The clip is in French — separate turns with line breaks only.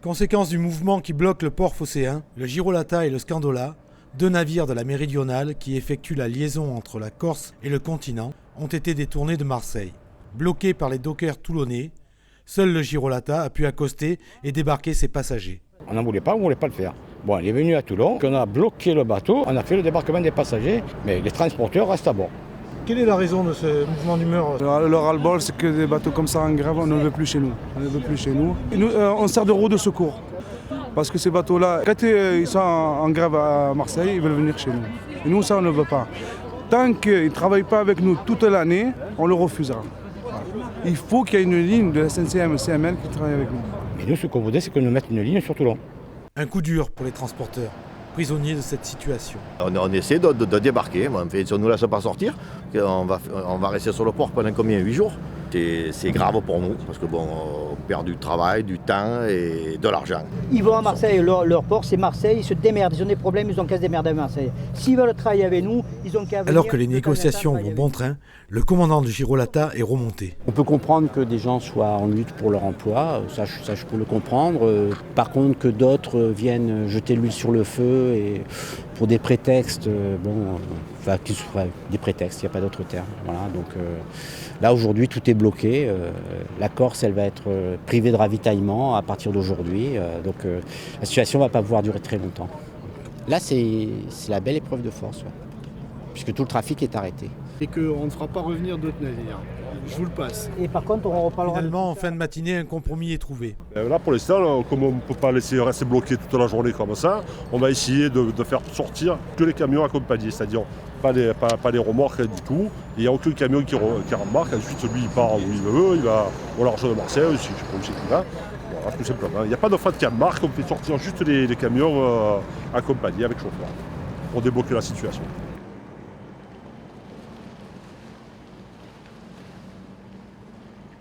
Conséquence du mouvement qui bloque le port phocéen, le Girolata et le Scandola, deux navires de la Méridionale qui effectuent la liaison entre la Corse et le continent, ont été détournés de Marseille. Bloqués par les dockers toulonnais, seul le Girolata a pu accoster et débarquer ses passagers.
On n'en voulait pas, on ne voulait pas le faire. Bon, il est venu à Toulon, on a bloqué le bateau, on a fait le débarquement des passagers, mais les transporteurs restent à bord.
Quelle est la raison de ce mouvement d'humeur ?
Le ras-le-bol, c'est que des bateaux comme ça en grève, on ne veut plus chez nous. On ne veut plus chez nous. Et nous, on sert de roue de secours. Parce que ces bateaux-là, quand ils sont en grève à Marseille, ils veulent venir chez nous. Et nous, ça, on ne veut pas. Tant qu'ils ne travaillent pas avec nous toute l'année, on le refusera. Il faut qu'il y ait une ligne de la SNCM, CML qui travaille avec nous.
Mais nous, ce qu'on voudrait, c'est qu'on nous mette une ligne sur Toulon.
Un coup dur pour les transporteurs, prisonniers de cette situation.
On essaie de débarquer, mais si on ne nous laisse pas sortir, on va rester sur le port pendant combien ? 8 jours ? C'est grave pour nous, parce que on perd du travail, du temps et de l'argent.
Ils vont à Marseille, leur port c'est Marseille, ils se démerdent, ils ont des problèmes, ils ont qu'à se démerder à Marseille. S'ils veulent travailler avec nous, ils ont qu'à venir.
Alors que les négociations vont bon train, le commandant du Girolata est remonté.
On peut comprendre que des gens soient en lutte pour leur emploi, ça je peux le comprendre. Par contre, que d'autres viennent jeter l'huile sur le feu et pour des prétextes, des prétextes, il n'y a pas d'autre terme. Voilà, donc là aujourd'hui tout est bloqué. La Corse elle va être privée de ravitaillement à partir d'aujourd'hui. Donc la situation ne va pas pouvoir durer très longtemps. Là c'est la belle épreuve de force, puisque tout le trafic est arrêté.
Et qu'on ne fera pas revenir d'autres navires. Je vous le passe.
Et par contre, on reparlera.
Finalement, en fin de matinée, un compromis est trouvé.
Là, pour l'instant, comme on ne peut pas laisser rester bloqué toute la journée comme ça, on va essayer de faire sortir que les camions accompagnés, c'est-à-dire pas les remorques du tout. Il n'y a aucun camion qui rembarque. Ensuite, lui, il part où il veut, il va au large de Marseille, je ne sais pas où c'est qu'il va. Voilà, tout simplement. Il n'y a pas de frais de marque, on fait sortir juste les camions accompagnés avec chauffeur pour débloquer la situation.